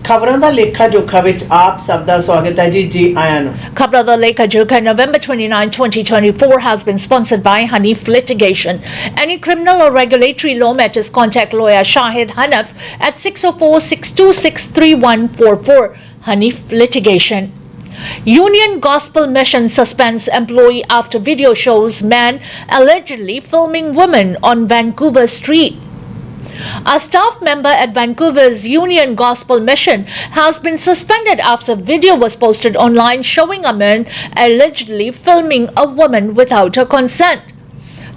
खबरां दा लेखा जोखा विच आप सब दा स्वागत है जी आयां नूं। Khabran Da Lekha Jokha, November 29, 2024 has been sponsored by Hanif Litigation. Any criminal or regulatory law matters, contact lawyer Shahid Hanif at 604-626-3144. Hanif Litigation. Union Gospel Mission suspends employee after video shows man allegedly filming woman on Vancouver street. A staff member at Vancouver's Union Gospel Mission has been suspended after video was posted online showing a man allegedly filming a woman without her consent.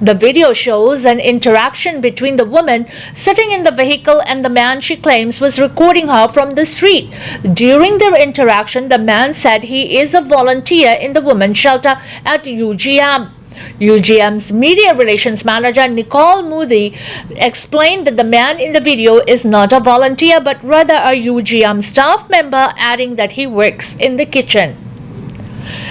The video shows an interaction between the woman sitting in the vehicle and the man she claims was recording her from the street. During their interaction, the man said he is a volunteer in the women's shelter at UGM. UGM's media relations manager Nicole Moody explained that the man in the video is not a volunteer but rather a UGM staff member, adding that he works in the kitchen.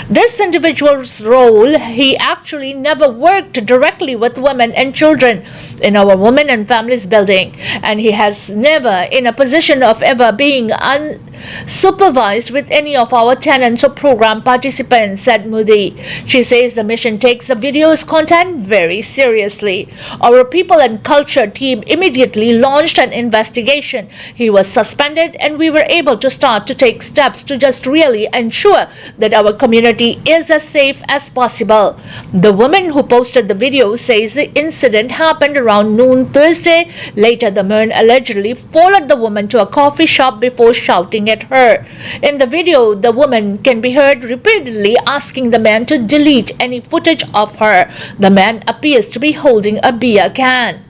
This individual's role, he actually never worked directly with women and children in our Women and Families building, and he has never in a position of ever being unsupervised with any of our tenants or program participants, said Moody. She says the mission takes the video's content very seriously. Our people and culture team immediately launched an investigation. He was suspended and we were able to start to take steps to just really ensure that our community is as safe as possible. The woman who posted the video says the incident happened around noon Thursday. Later, the man allegedly followed the woman to a coffee shop before shouting at her. In the video, the woman can be heard repeatedly asking the man to delete any footage of her. The man appears to be holding a beer can.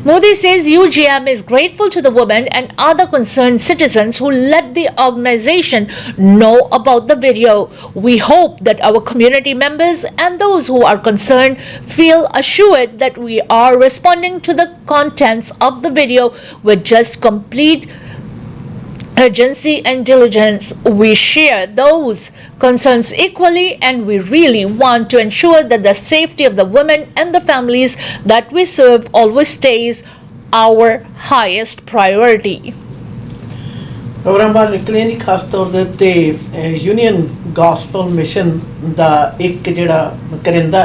Modi says UGM is grateful to the woman and other concerned citizens who let the organization know about the video. We hope that our community members and those who are concerned feel assured that we are responding to the contents of the video with just complete urgency and diligence. We share those concerns equally and we really want to ensure that the safety of the women and the families that we serve always stays our highest priority. खबरां बाहर निकलियां जी खास तौर दे उत्ते union gospel mission दा एक जिहड़ा करिंदा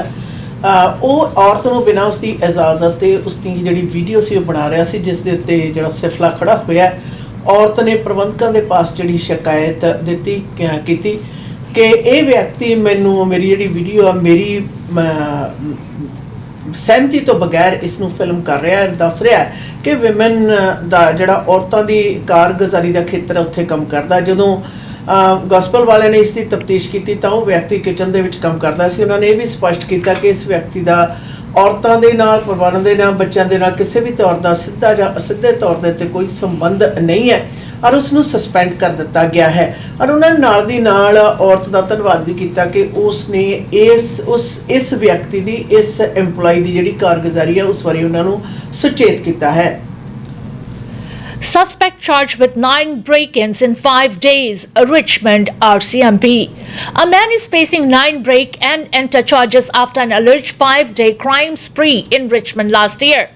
ਉਹ ਔਰਤ ਨੂੰ ਬਿਨਾਂ ਉਸਦੀ ਇਜਾਜ਼ਤ ਤੇ ਉਸਦੀ ਜਿਹੜੀ ਵੀਡੀਓ ਸੀ ਉਹ ਬਣਾ ਰਿਹਾ ਸੀ, ਜਿਸ ਦੇ ਉੱਤੇ ਜਿਹੜਾ ਸਿਫਲਾ ਖੜਾ ਹੋਇਆ। औरत ने प्रबंधकों के पास जी शिकायत दी की कि यह व्यक्ति मैनू मेरी जी वीडियो आ मेरी सहमति तो बगैर इसनू फिल्म कर रहा है, दस रहा है कि विमेन का जोड़ा औरतों की कारगुजारी का खेत्र उत्थे काम करता। जदों गॉस्पल वाले ने इसकी तफ्तीश की तो वह व्यक्ति किचन के काम करता सी। उन्होंने यह भी स्पष्ट किया कि इस व्यक्ति का औरतों के नाल परिवारों के नाल बच्चों के नाल किसी भी तौर का सीधा या असिधे तौर पर कोई संबंध नहीं है और उसनू सस्पेंड कर दिता गया है। और उन्होंने नाल दी नाल औरत का धन्यवाद भी किया कि उसने इस व्यक्ति की इस एम्पलॉय की जी कारगुजारी है उस बारे उन्होंने सुचेत किया है। Suspect charged with 9 break-ins in 5 days, Richmond RCMP. A man is facing 9 break and enter charges after an alleged 5-day crime spree in Richmond last year.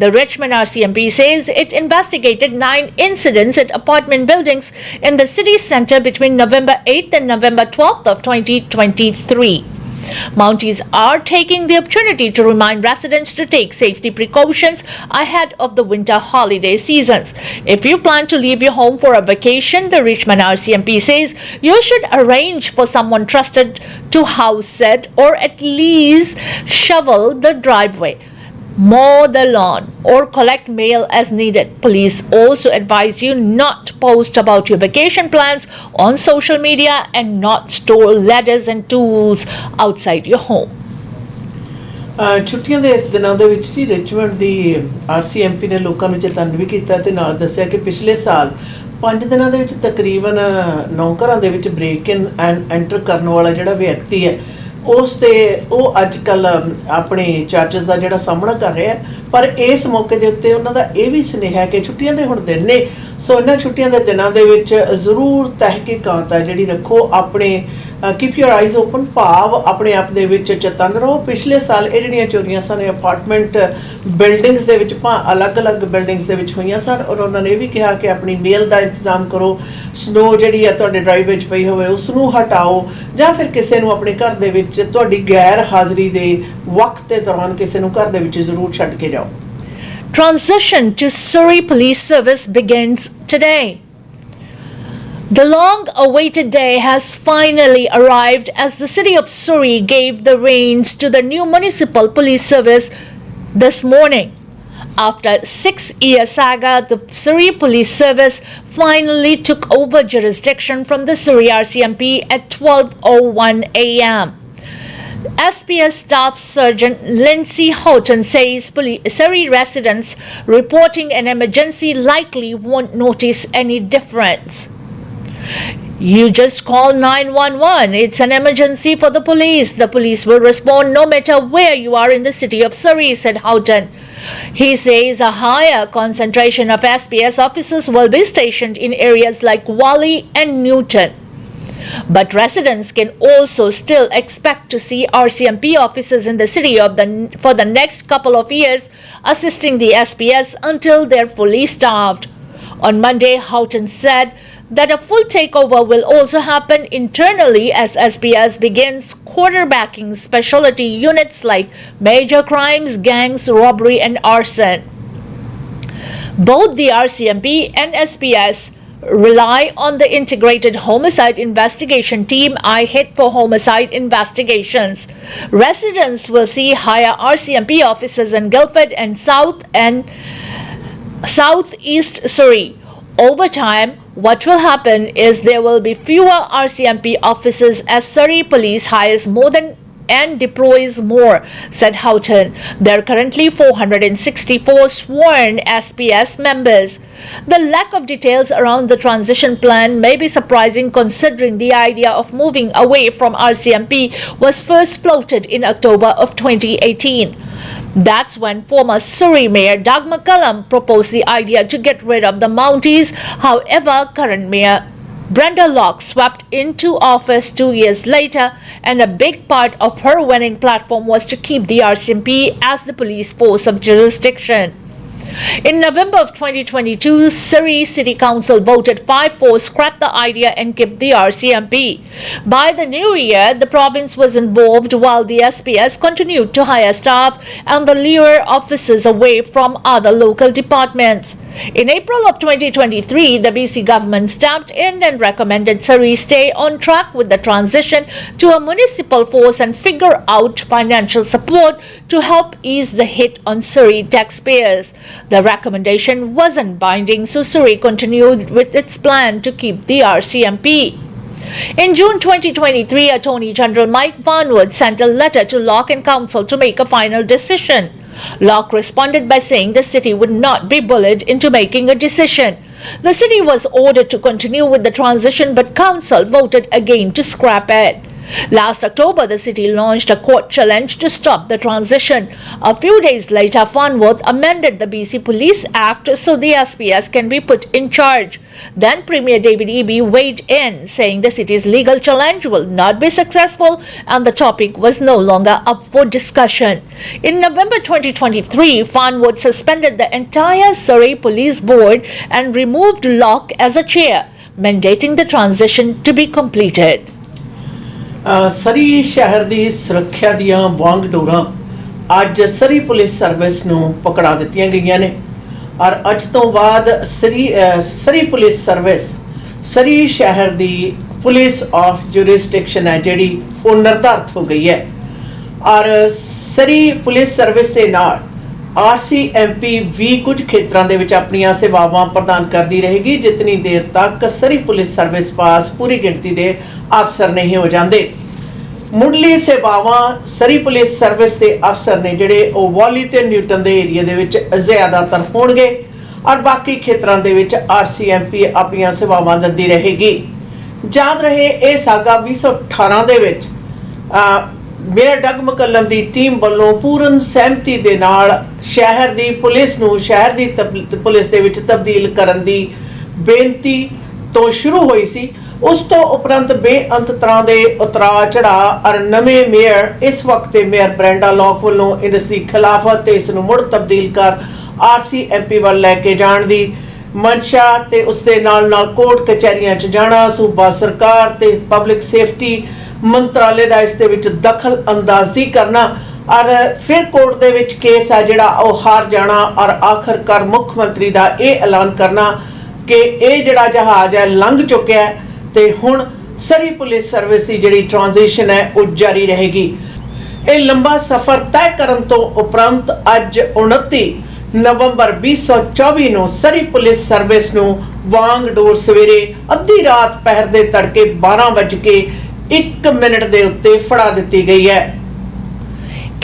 The Richmond RCMP says it investigated 9 incidents at apartment buildings in the city centre between November 8th and November 12th of 2023. Mounties are taking the opportunity to remind residents to take safety precautions ahead of the winter holiday seasons. If you plan to leave your home for a vacation, the Richmond RCMP says you should arrange for someone trusted to house sit or at least shovel the driveway, mow the lawn or collect mail as needed. Police also advise you not to post about your vacation plans on social media and not store ladders and tools outside your home. छुट्टियां दे इस दिनों दे विच जी Richmond दी RCMP ने लोकां नूं चेतन भी कीता ते नाल दस्सिया कि पिछले साल 5 दिनों दे विच तकरीबन 9 घरां दे विच ब्रेक इन एंड एंटर करने वाला जिहड़ा व्यक्ति है उसते वो अजकल अपने चार्जेस का जोड़ा सामना कर रहा है। पर इस मौके के उत्ते उन्हों का यह भी सुनेहा कि छुट्टियां के हुण दिन ने, सो इन्हां छुट्टियां के दिनों के जरूर तहकीकात है जी रखो, अपने ਕੀਪ ਯੂਰ ਆਈਜ਼ ਓਪਨ, ਭਾਵ ਆਪਣੇ ਆਪ ਦੇ ਵਿੱਚ ਚਤੰਨ ਰਹੋ। ਪਿਛਲੇ ਸਾਲ ਇਹ ਜਿਹੜੀਆਂ ਚੋਰੀਆਂ ਸਨ ਅਪਾਰਟਮੈਂਟ ਬਿਲਡਿੰਗਸ ਦੇ ਵਿੱਚ ਅਲੱਗ-ਅਲੱਗ ਬਿਲਡਿੰਗਸ ਦੇ ਵਿੱਚ ਹੋਈਆਂ ਸਨ, ਔਰ ਉਹਨਾਂ ਨੇ ਇਹ ਵੀ ਕਿਹਾ ਕਿ ਆਪਣੀ ਮੇਲ ਦਾ ਇੰਤਜ਼ਾਮ ਕਰੋ, ਸਨੋ ਜਿਹੜੀ ਹੈ ਤੁਹਾਡੇ ਡਰਾਈਵ ਵਿੱਚ ਪਈ ਹੋਵੇ ਉਸ ਨੂੰ ਹਟਾਓ, ਜਾਂ ਫਿਰ ਕਿਸੇ ਨੂੰ ਆਪਣੇ ਘਰ ਦੇ ਵਿੱਚ ਤੁਹਾਡੀ ਗੈਰ ਹਾਜ਼ਰੀ ਦੇ ਵਕਤ ਦੇ ਦੌਰਾਨ ਕਿਸੇ ਨੂੰ ਘਰ ਦੇ ਵਿੱਚ ਜ਼ਰੂਰ ਛੱਡ ਕੇ ਜਾਓ। Transition to Surrey Police Service begins today. The long-awaited day has finally arrived as the city of Surrey gave the reins to the new municipal police service this morning. After a 6-year saga, the Surrey Police Service finally took over jurisdiction from the Surrey RCMP at 12:01 a.m. SPS Staff Sergeant Lindsay Houghton says Surrey residents reporting an emergency likely won't notice any difference. You just call 911. It's an emergency for the police. The police will respond no matter where you are in the city of Surrey, said Houghton. He says a higher concentration of SPS officers will be stationed in areas like Whalley and Newton. But residents can also still expect to see RCMP officers in the city for the next couple of years, assisting the SPS until they're fully staffed. On Monday, Houghton said that a full takeover will also happen internally as SPS begins quarterbacking specialty units like major crimes, gangs, robbery, and arson. Both the RCMP and SPS rely on the integrated homicide investigation team IHIT for homicide investigations. Residents will see higher RCMP officers in Guildford and Southeast Surrey. Over time, what will happen is there will be fewer RCMP officers as Surrey Police hires more than and deploys more, said Houghton. There are currently 464 sworn SPS members. The lack of details around the transition plan may be surprising considering the idea of moving away from RCMP was first floated in October of 2018. That's when former Surrey Mayor Doug McCallum proposed the idea to get rid of the Mounties. However, current Mayor Brenda Locke swept into office 2 years later, and a big part of her winning platform was to keep the RCMP as the police force of jurisdiction. In November of 2022, Surrey City Council voted 5-4 scrap the idea and keep the RCMP. By the new year, the province was involved while the SPS continued to hire staff and the lure officers away from other local departments. In April of 2023, the BC government stepped in and recommended Surrey stay on track with the transition to a municipal force and figure out financial support to help ease the hit on Surrey taxpayers. The recommendation wasn't binding, so Surrey continued with its plan to keep the RCMP. In June 2023, Attorney General Mike Vanwood sent a letter to Locke and Council to make a final decision. Locke responded by saying the city would not be bullied into making a decision. The city was ordered to continue with the transition, but Council voted again to scrap it. Last October, the city launched a court challenge to stop the transition. A few days later, Farnworth amended the BC Police Act so the SPS can be put in charge. Then Premier David Eby weighed in, saying the city's legal challenge will not be successful and the topic was no longer up for discussion. In November 2023, Farnworth suspended the entire Surrey Police Board and removed Locke as a chair, mandating the transition to be completed. ਸਰੀ ਸ਼ਹਿਰ ਦੀ ਸੁਰੱਖਿਆ ਦੀਆਂ ਵਾਂਗ ਡੋਰਾਂ ਅੱਜ ਸਰੀ police service ਨੂੰ ਪਕੜਾ ਦਿੱਤੀਆਂ ਗਈਆਂ ਨੇ, ਔਰ ਅੱਜ ਤੋਂ ਬਾਅਦ ਸਰੀ ਪੁਲਿਸ ਸਰਵਿਸ ਸਰੀ ਸ਼ਹਿਰ ਦੀ ਪੁਲਿਸ ਆਫ ਜੁਰਿਸਡਿਕਸ਼ਨ ਹੈ ਜਿਹੜੀ ਉਹ ਨਿਰਧਾਰਤ ਹੋ ਗਈ ਹੈ, ਔਰ ਸਰੀ ਪੁਲਿਸ ਸਰਵਿਸ ਦੇ ਨਾਲ RCMP ਵੀ ਕੁਝ ਖੇਤਰਾਂ ਦੇ ਵਿੱਚ ਆਪਣੀਆਂ ਸੇਵਾਵਾਂ ਪ੍ਰਦਾਨ ਕਰਦੀ ਰਹੇਗੀ ਜਿਤਨੀ ਦੇਰ ਤੱਕ ਸਰੀ ਪੁਲਿਸ ਸਰਵਿਸ ਪਾਸ ਪੂਰੀ ਗਿਣਤੀ ਦੇ ਅਫਸਰ ਨਹੀਂ ਹੋ ਜਾਂਦੇ। ਮੁੱਢਲੀ ਸੇਵਾਵਾਂ ਸਰੀ ਪੁਲਿਸ ਸਰਵਿਸ ਦੇ ਅਫਸਰ ਨੇ ਜਿਹੜੇ ਉਹ ਵਾਲੀ ਤੇ ਨਿਊਟਨ ਦੇ ਏਰੀਆ ਦੇ ਵਿੱਚ ਜ਼ਿਆਦਾਤਰ ਹੋਣਗੇ, ਔਰ ਬਾਕੀ ਖੇਤਰਾਂ ਦੇ ਵਿੱਚ RCMP ਆਪਣੀਆਂ ਸੇਵਾਵਾਂ ਦਿੰਦੀ ਰਹੇਗੀ। ਯਾਦ ਰਹੇ ਇਹ ਸਾਗਾ 2018 ਦੇ ਵਿੱਚ ਮੇਅਰ ਡਗ ਮਕੱਲਮ ਦੀ ਟੀਮ ਵੱਲੋਂ ਪੂਰਨ ਸਹਿਮਤੀ ਦੇ ਨਾਲ ਸ਼ਹਿਰ ਦੀ ਪੁਲਿਸ ਨੂੰ ਸ਼ਹਿਰ ਦੀ ਪੁਲਿਸ ਦੇ ਵਿੱਚ ਤਬਦੀਲ ਕਰਨ ਦੀ ਬੇਨਤੀ ਤੋਂ ਸ਼ੁਰੂ ਹੋਈ ਸੀ, ਉਸ ਤੋਂ ਉਪਰੰਤ ਬੇਅੰਤ ਤਰ੍ਹਾਂ ਦੇ ਉਤਰਾਅ ਚੜਾਅ ਔਰ ਨਵੇਂ ਮੇਅਰ ਇਸ ਵਕਤ ਦੇ ਮੇਅਰ ਬ੍ਰੈਂਡਾ ਲੌਕ ਵੱਲੋਂ ਇਸ ਦੀ ਖਿਲਾਫਤ ਤੇ ਇਸ ਨੂੰ ਮੁੜ ਤਬਦੀਲ ਕਰ RCMP ਵੱਲ ਲੈ ਕੇ ਜਾਣ ਦੀ ਮਨਸ਼ਾ ਤੇ ਉਸ ਦੇ ਨਾਲ ਕੋਰਟ ਕਚਹਿਰੀਆਂ 'ਚ ਜਾਣਾ ਸੂਬਾ ਸਰਕਾਰ ਤੇ ਪਬਲਿਕ ਸੇਫਟੀ ਮੰਤਰਾਲੇ ਦਾ ਇਸ ਦੇ ਵਿੱਚ ਦਖਲ ਅੰਦਾਜ਼ੀ ਕਰਨਾ और फिर कोर्ट दे विच केस है जिहड़ा ओह हार जाना और आखिरकार मुख मंत्री दा यह ऐलान करना कि यह जिहड़ा जहाज है लंघ चुका है ते हुण सरी पुलिस सर्विस की जिहड़ी ट्रांजिशन है वह जारी रहेगी। यह लंबा सफर तय करन तो उपरंत अज 29 नवंबर 2024 नूं सरी पुलिस सर्विस नूं वांग डोर सवेरे अद्धी रात पहर दे तड़के 12:01 दे उत्ते फड़ा दित्ती गई है।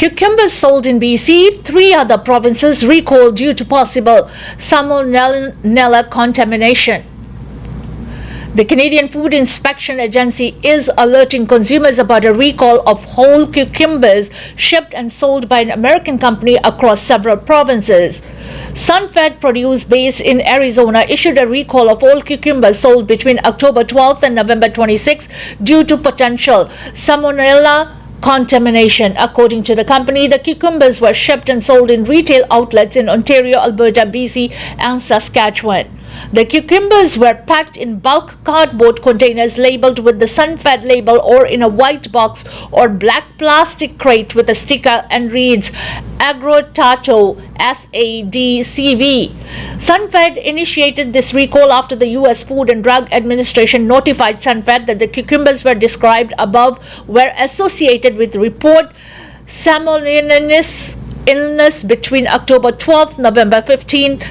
Cucumbers sold in BC, 3 other provinces recalled due to possible salmonella contamination. The Canadian Food Inspection Agency is alerting consumers about a recall of whole cucumbers shipped and sold by an American company across several provinces. Sunfed Produce, based in Arizona, issued a recall of all cucumbers sold between October 12th and November 26th due to potential salmonella contamination. According to the company, the cucumbers were shipped and sold in retail outlets in Ontario, Alberta, BC, and Saskatchewan. The cucumbers were packed in bulk cardboard containers labeled with the Sunfed label or in a white box or black plastic crate with a sticker and reads Agrotato SADCV. Sunfed initiated this recall after the US Food and Drug Administration notified Sunfed that the cucumbers were described above were associated with report salmonella illness between October 12th, November 15th.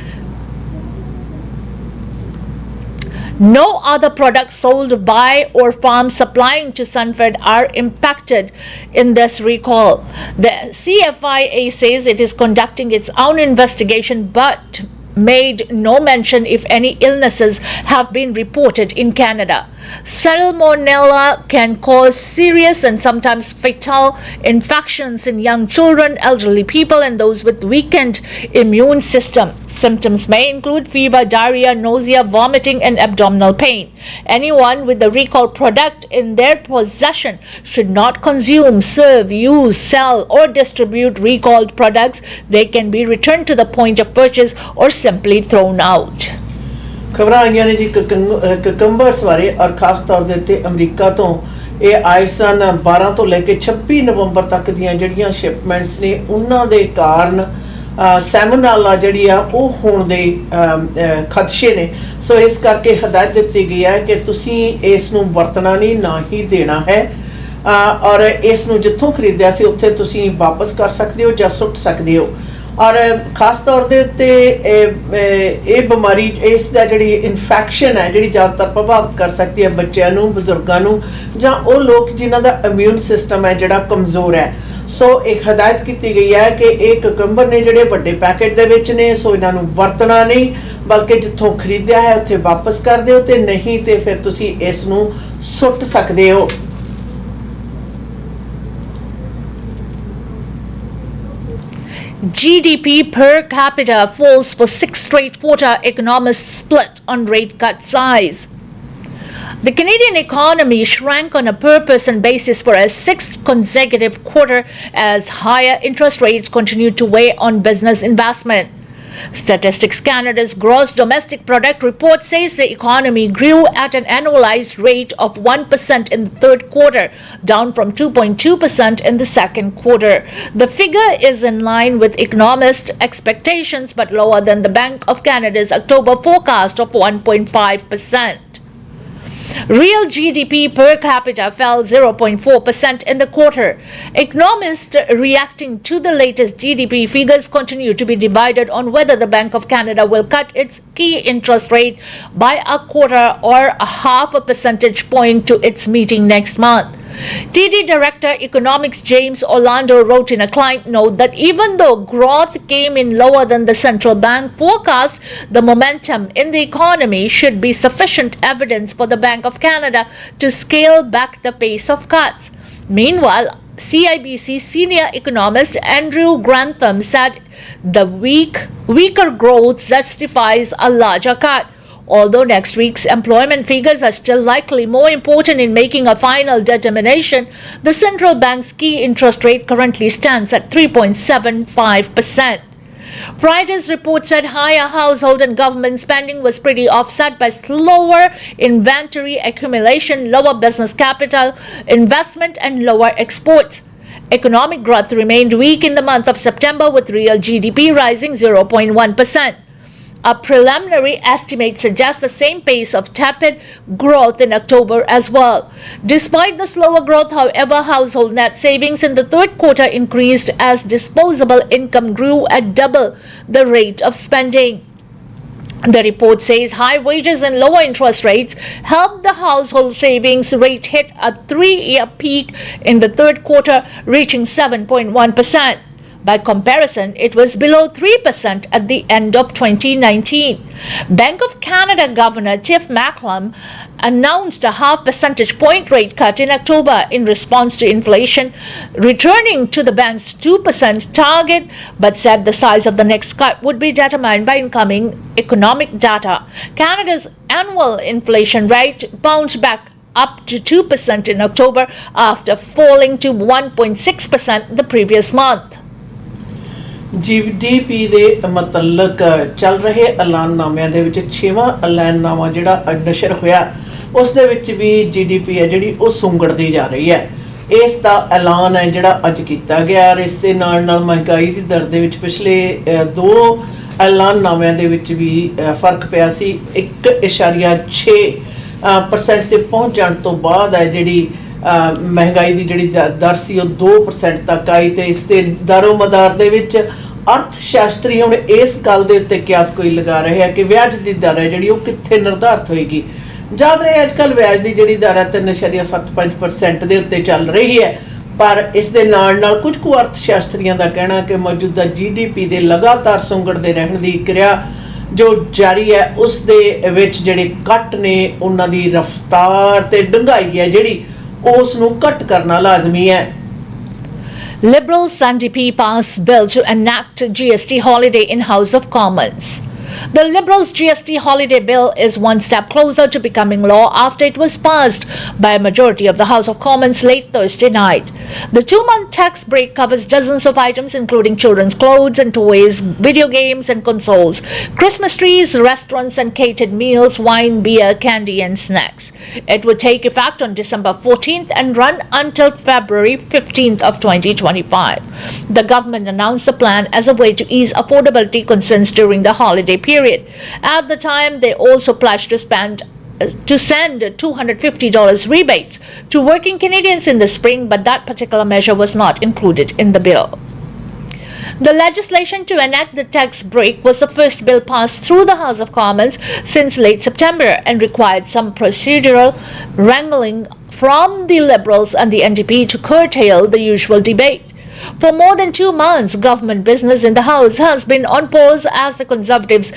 No other products sold by or farms supplying to Sunfed are impacted in this recall. The CFIA says it is conducting its own investigation but made no mention if any illnesses have been reported in Canada. Salmonella can cause serious and sometimes fatal infections in young children, elderly people, and those with weakened immune system. Symptoms may include fever, diarrhea, nausea, vomiting, and abdominal pain. Anyone with the recalled product in their possession should not consume, serve, use, sell, or distribute recalled products. They can be returned to the point of purchase or simply thrown out. खबरां आईयां ने जी कुकम्बर्स बारे और खास तौर दे उत्ते अमरीका तो ये आए सन 12 तो लेके 26 नवंबर तक दियां जड़ियां शिपमेंट्स ने उन्हां दे कारण सैमोनेला जड़ी आ ओह होण दे खदशे ने। सो इस करके हदायत दित्ती गई है कि तुसीं इस नूं वरतना नहीं ना ही देना है और इस नूं जिथों खरीदिया सी उत्थे तुसीं वापस कर सकदे हो जां सुੱਟ सकदे हो। और खास तौर दे उत्ते ये बीमारी इसका जिहड़ी इन्फैक्शन है जिहड़ी ज़्यादातर प्रभावित कर सकती है बच्चों नूं, बजुर्गों नूं जां ओह लोग जिन्हां दा इम्यून सिस्टम है जिहड़ा कमज़ोर है। सो एक हदायत की गई है कि एक कुकम्बर ने जिहड़े वड्डे पैकेट दे विच ने सो इन्हां नूं वरतना नहीं बल्कि जिथों खरीदिया है उत्थे वापस कर दिओ ते नहीं ते फिर तुसीं इस नूं सुੱਟ सकदे हो। GDP per capita falls for 6th straight quarter, economists split on rate cut size. The Canadian economy shrank on a per-person basis for a 6th consecutive quarter as higher interest rates continued to weigh on business investment. Statistics Canada's gross domestic product report says the economy grew at an annualized rate of 1% in the third quarter, down from 2.2% in the second quarter. The figure is in line with economist expectations but lower than the Bank of Canada's October forecast of 1.5%. Real GDP per capita fell 0.4% in the quarter. Economists reacting to the latest GDP figures continue to be divided on whether the Bank of Canada will cut its key interest rate by a quarter or a half a percentage point to its meeting next month. TD Director Economics James Orlando wrote in a client note that even though growth came in lower than the central bank forecast, the momentum in the economy should be sufficient evidence for the Bank of Canada to scale back the pace of cuts. Meanwhile, CIBC senior economist Andrew Grantham said the weaker growth justifies a larger cut. Although next week's employment figures are still likely more important in making a final determination, the central bank's key interest rate currently stands at 3.75%. Friday's report said higher household and government spending was pretty offset by slower inventory accumulation, lower business capital investment, and lower exports. Economic growth remained weak in the month of September, with real GDP rising 0.1%. A preliminary estimate suggests the same pace of tepid growth in October as well. Despite the slower growth, however, household net savings in the third quarter increased as disposable income grew at double the rate of spending. The report says high wages and lower interest rates helped the household savings rate hit a 3-year peak in the third quarter, reaching 7.1%. By comparison, it was below 3% at the end of 2019. Bank of Canada Governor Tiff Macklem announced a half percentage point rate cut in October in response to inflation, returning to the bank's 2% target, but said the size of the next cut would be determined by incoming economic data. Canada's annual inflation rate bounced back up to 2% in October after falling to 1.6% the previous month. GDP ਦੇ ਮਤਲਕ ਚੱਲ ਰਹੇ ਐਲਾਨਨਾਮਿਆਂ ਦੇ ਵਿੱਚ 6ਵਾਂ ਐਲਾਨਨਾਮਾ ਜਿਹੜਾ ਨਸ਼ਰ ਹੋਇਆ ਉਸ ਦੇ ਵਿੱਚ ਵੀ GDP ਹੈ ਜਿਹੜੀ ਉਹ ਸੁੰਗੜਦੀ ਜਾ ਰਹੀ ਹੈ। ਇਸ ਦਾ ਐਲਾਨ ਹੈ ਜਿਹੜਾ ਅੱਜ ਕੀਤਾ ਗਿਆ ਔਰ ਇਸ ਦੇ ਨਾਲ ਮਹਿੰਗਾਈ ਦੀ ਦਰ ਦੇ ਵਿੱਚ ਪਿਛਲੇ ਦੋ ਐਲਾਨਨਾਮਿਆਂ ਦੇ ਵਿੱਚ ਵੀ ਫਰਕ ਪਿਆ ਸੀ। 1.6% ਤੇ ਪਹੁੰਚ ਜਾਣ ਤੋਂ ਬਾਅਦ ਹੈ ਜਿਹੜੀ ਮਹਿੰਗਾਈ ਦੀ ਜਿਹੜੀ ਦਰ ਸੀ ਉਹ 2% ਤੱਕ ਆਈ ਤੇ ਇਸ ਦੇ ਦਰੋਮਦਾਰ ਦੇ ਵਿੱਚ ਅਰਥ ਸ਼ਾਸਤਰੀ ਹੁਣ ਇਸ ਗੱਲ ਦੇ ਉੱਤੇ ਕਿਆਸ ਕੋਈ ਲਗਾ ਰਹੇ ਆ ਕਿ ਵਿਆਜ ਦੀ ਦਰ ਹੈ ਜਿਹੜੀ ਉਹ ਕਿੱਥੇ ਨਿਰਧਾਰਿਤ ਹੋਏਗੀ। ਯਾਦ ਰਹੇ ਅੱਜ ਕੱਲ੍ਹ ਵਿਆਜ ਦੀ ਜਿਹੜੀ ਦਰ ਹੈ 3.75% ਦੇ ਉੱਤੇ ਚੱਲ ਰਹੀ ਹੈ, ਪਰ ਇਸ ਦੇ ਨਾਲ ਕੁਝ ਕੁ ਅਰਥ ਸ਼ਾਸਤਰੀਆਂ ਦਾ ਕਹਿਣਾ ਕਿ ਮੌਜੂਦਾ GDP ਦੇ ਲਗਾਤਾਰ ਸੁੰਗੜਦੇ ਰਹਿਣ ਦੀ ਕਿਰਿਆ ਜੋ ਜਾਰੀ ਹੈ ਉਸ ਦੇ ਵਿੱਚ ਜਿਹੜੇ ਕੱਟ ਨੇ ਉਹਨਾਂ ਦੀ ਰਫ਼ਤਾਰ ਤੇ ਡੂੰਘਾਈ ਹੈ ਜਿਹੜੀ ਉਸ ਨੂੰ ਘੱਟ ਕਰਨਾ ਲਾਜ਼ਮੀ ਹੈ। Liberals NDP pass bill to enact GST holiday in House of Commons. The Liberals' GST holiday bill is one step closer to becoming law after it was passed by a majority of the House of Commons late Thursday night. The 2-month tax break covers dozens of items including children's clothes and toys, video games and consoles, Christmas trees, restaurants and catered meals, wine, beer, candy and snacks. It would take effect on December 14th and run until February 15th of 2025. The government announced the plan as a way to ease affordability concerns during the holiday period. At the time, they also pledged to send $250 rebates to working Canadians in the spring, but that particular measure was not included in the bill. The legislation to enact the tax break was the first bill passed through the House of Commons since late September and required some procedural wrangling from the Liberals and the NDP to curtail the usual debate. For more than 2 months, government business in the House has been on pause as the Conservatives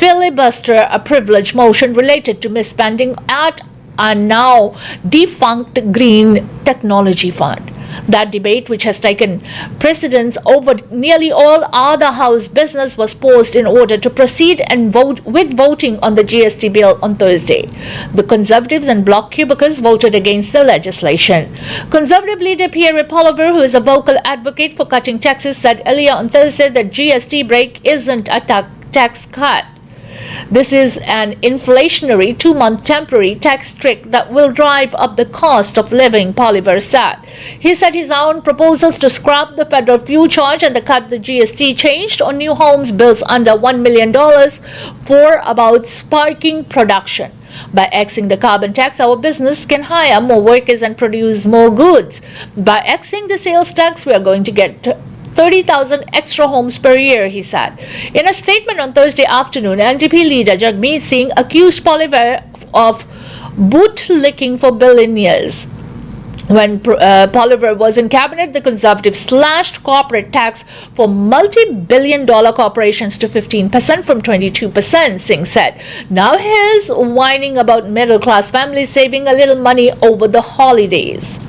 filibuster a privilege motion related to misspending at a now defunct Green Technology Fund. That debate, which has taken precedence over nearly all other House business, was paused in order to proceed and vote with voting on the GST bill on Thursday. The Conservatives and Bloc cubicles voted against the legislation. Conservative leader Pierre Poilievre, who is a vocal advocate for cutting taxes, said earlier on Thursday that GST break isn't a tax cut. This is an inflationary 2-month temporary tax trick that will drive up the cost of living, Poilievre said. He said his own proposals to scrap the federal fuel charge and cut the GST changed on new homes bills under $1 million for about sparking production. By axing the carbon tax, our business can hire more workers and produce more goods. By axing the sales tax, we are going to get 30,000 extra homes per year, he said. In a statement on Thursday afternoon, NDP leader Jagmeet Singh accused Poilievre of bootlicking for billionaires. When Poilievre was in cabinet, the Conservatives slashed corporate tax for multi-billion-dollar corporations to 15% from 22%, Singh said. Now he's whining about middle-class families saving a little money over the holidays.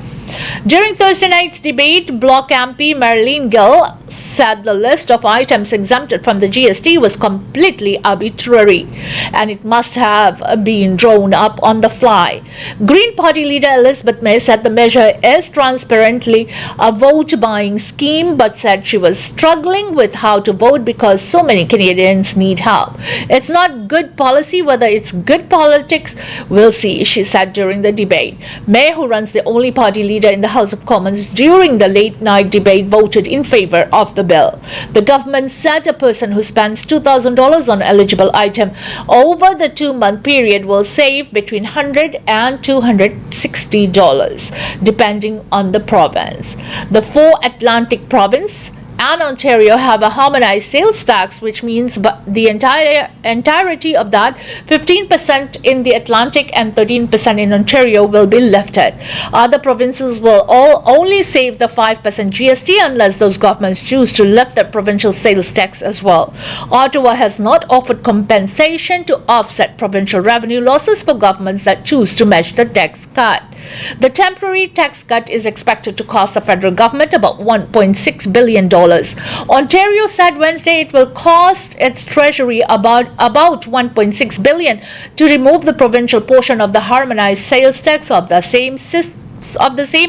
During Thursday night's debate, Bloc MP Marilyn Gill said the list of items exempted from the GST was completely arbitrary and it must have been drawn up on the fly. Green Party leader Elizabeth May said the measure is transparently a vote buying scheme, but said she was struggling with how to vote because so many Canadians need help. It's not good policy, whether it's good politics, we'll see, she said during the debate. May, who runs the only party leader in the House of Commons during the late night debate, voted in favour of the bill. The government said a person who spends $2,000 on eligible item over the 2-month period will save between $100 and $260, depending on the province. The 4 Atlantic provinces and Ontario have a harmonized sales tax, which means the entirety of that 15% in the Atlantic and 13% in Ontario will be lifted. Other provinces will all only save the 5% GST unless those governments choose to lift the provincial sales tax as well. Ottawa has not offered compensation to offset provincial revenue losses for governments that choose to match the tax cut. The temporary tax cut is expected to cost the federal government about $1.6 billion. Ontario said Wednesday it will cost its treasury about $1.6 billion to remove the provincial portion of the harmonized sales tax of the same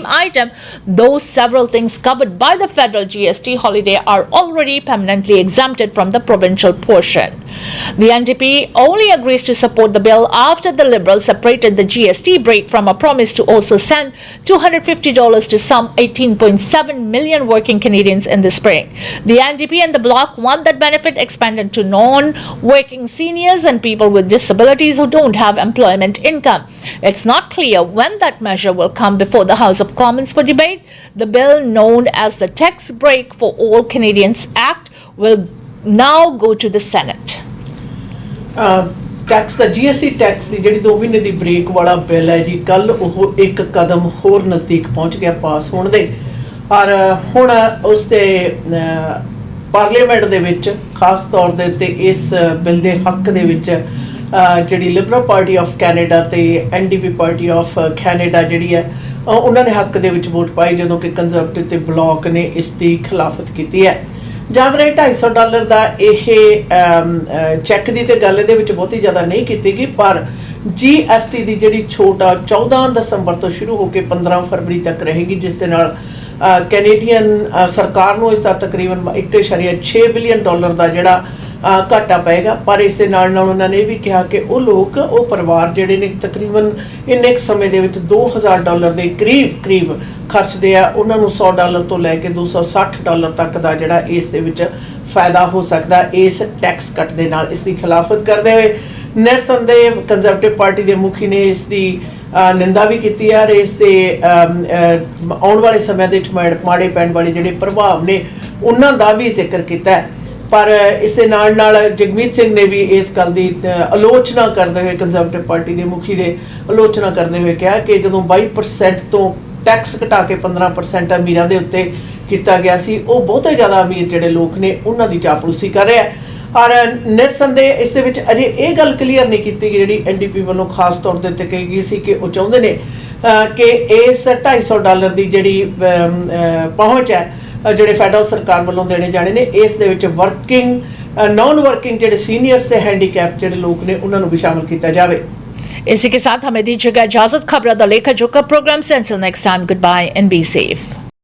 item, though several things covered by the federal GST holiday are already permanently exempted from the provincial portion. The NDP only agrees to support the bill after the Liberals separated the GST break from a promise to also send $250 to some 18.7 million working Canadians in the spring. The NDP and the Bloc want that benefit expanded to non-working seniors and people with disabilities who don't have employment income. It's not clear when that measure will come before the House of Commons for debate. The bill, known as the Tax Break for All Canadians Act, will now go to the Senate. Tax the GST tax ਦੀ ਜਿਹੜੀ 2 ਮਹੀਨੇ ਦੀ break ਵਾਲਾ bill ਹੈ ਜੀ, ਕੱਲ ਉਹ ਇੱਕ ਕਦਮ ਹੋਰ ਨਜ਼ਦੀਕ ਪਹੁੰਚ ਗਿਆ ਪਾਸ ਹੋਣ ਦੇ, ਔਰ ਹੁਣ ਉਸ ਦੇ ਪਾਰਲੀਮੈਂਟ ਦੇ ਵਿੱਚ ਖਾਸ ਤੌਰ ਦੇ ਉੱਤੇ ਇਸ ਬਿੱਲ ਦੇ ਹੱਕ ਦੇ ਵਿੱਚ ਜਿਹੜੀ ਲਿਬਰਲ ਪਾਰਟੀ ਆਫ ਕੈਨੇਡਾ ਤੇ NDP ਪਾਰਟੀ ਆਫ ਕੈਨੇਡਾ ਜਿਹੜੀ ਹੈ ਉਹਨਾਂ ਨੇ ਹੱਕ ਦੇ ਵਿੱਚ ਵੋਟ ਪਾਈ, ਜਦੋਂ ਕਿ ਕੰਜ਼ਰਵੇਟਿਵ ਤੇ ਬਲੌਕ ਨੇ ਇਸ ਦੀ ਖਿਲਾਫਤ ਕੀਤੀ ਹੈ। ਜਦ ਰਹੇ $250 ਦਾ ਇਹ ਚੈੱਕ ਦੀ ਤੇ ਗੱਲ ਇਹਦੇ ਵਿੱਚ ਬਹੁਤੀ ਜ਼ਿਆਦਾ ਨਹੀਂ ਕੀਤੀ ਗਈ, ਪਰ GST ਦੀ ਜਿਹੜੀ ਛੋਟ 14 ਦਸੰਬਰ ਤੋਂ ਸ਼ੁਰੂ ਹੋ ਕੇ 15 ਫਰਵਰੀ ਤੱਕ ਰਹੇਗੀ, ਜਿਸ ਦੇ ਨਾਲ ਕੈਨੇਡੀਅਨ ਸਰਕਾਰ ਨੂੰ ਇਸ ਦਾ ਤਕਰੀਬਨ $1.6 ਬਿਲੀਅਨ ਦਾ ਜਿਹੜਾ ਘਾਟਾ ਪਏਗਾ। ਪਰ ਇਸ ਦੇ ਨਾਲ ਨਾਲ ਉਹਨਾਂ ਨੇ ਇਹ ਵੀ ਕਿਹਾ ਕਿ ਉਹ ਲੋਕ, ਉਹ ਪਰਿਵਾਰ ਜਿਹੜੇ ਨੇ ਤਕਰੀਬਨ ਇੰਨੇ ਕੁ ਸਮੇਂ ਦੇ ਵਿੱਚ $2,000 ਦੇ ਕਰੀਬ ਖਰਚਦੇ ਆ, ਉਹਨਾਂ ਨੂੰ $100 ਤੋਂ ਲੈ ਕੇ $260 ਤੱਕ ਦਾ ਜਿਹੜਾ ਇਸ ਦੇ ਵਿੱਚ ਫਾਇਦਾ ਹੋ ਸਕਦਾ ਇਸ ਟੈਕਸ ਕੱਟ ਦੇ ਨਾਲ। ਇਸ ਦੀ ਖਿਲਾਫਤ ਕਰਦੇ ਹੋਏ ਨਿਰਸੰਦੇਹ ਕੰਜ਼ਰਵੇਟਿਵ ਪਾਰਟੀ ਦੇ ਮੁਖੀ ਨੇ ਇਸ ਦੀ ਨਿੰਦਾ ਵੀ ਕੀਤੀ ਹੈ, ਇਸ ਦੇ ਆਉਣ ਵਾਲੇ ਸਮੇਂ ਦੇ ਮਾੜੇ ਪੈਣ ਵਾਲੇ ਜਿਹੜੇ ਪ੍ਰਭਾਵ ਨੇ ਉਹਨਾਂ ਦਾ ਵੀ ਜ਼ਿਕਰ ਕੀਤਾ। ਪਰ ਇਸ ਦੇ ਨਾਲ ਜਗਮੀਤ ਸਿੰਘ ਨੇ ਵੀ ਇਸ ਗੱਲ ਦੀ ਆਲੋਚਨਾ ਕਰਦੇ ਹੋਏ, ਕੰਜ਼ਰਵੇਟਿਵ ਪਾਰਟੀ ਦੇ ਮੁਖੀ ਦੇ ਆਲੋਚਨਾ ਕਰਦੇ ਹੋਏ ਕਿਹਾ ਕਿ ਜਦੋਂ 22% ਤੋਂ ਟੈਕਸ ਘਟਾ ਕੇ 15% ਅਮੀਰਾਂ ਦੇ ਉੱਤੇ ਕੀਤਾ ਗਿਆ ਸੀ, ਉਹ ਬਹੁਤੇ ਜ਼ਿਆਦਾ ਅਮੀਰ ਜਿਹੜੇ ਲੋਕ ਨੇ ਉਹਨਾਂ ਦੀ ਚਾਪਲੂਸੀ ਕਰ ਰਿਹਾ। ਔਰ ਨਿਰਸੰਦੇਹ ਇਸ ਦੇ ਵਿੱਚ ਅਜੇ ਇਹ ਗੱਲ ਕਲੀਅਰ ਨਹੀਂ ਕੀਤੀ ਗਈ, ਜਿਹੜੀ NDP ਵੱਲੋਂ ਖਾਸ ਤੌਰ ਦੇ ਉੱਤੇ ਕਹੀ ਗਈ ਸੀ ਕਿ ਉਹ ਚਾਹੁੰਦੇ ਨੇ ਕਿ ਇਸ $250 ਦੀ ਜਿਹੜੀ ਪਹੁੰਚ ਹੈ ਜਿਹੜੇ ਫੈਡਰਲ ਸਰਕਾਰ ਵੱਲੋਂ ਦੇਣੇ ਜਾਣੇ ਨੇ, ਇਸ ਦੇ ਵਿੱਚ ਵਰਕਿੰਗ नॉन वर्किंग ਜਿਹੜੇ ਸੀਨੀਅਰਸ ਤੇ हैंडीकैप ਜਿਹੜੇ ਲੋਕ ਨੇ ਉਹਨਾਂ ਨੂੰ भी शामिल किया जाए। इसी के साथ हमें दीजिएगा इजाजत। खबरां दा लेखा जोखा प्रोग्राम से until next time, goodbye and be safe।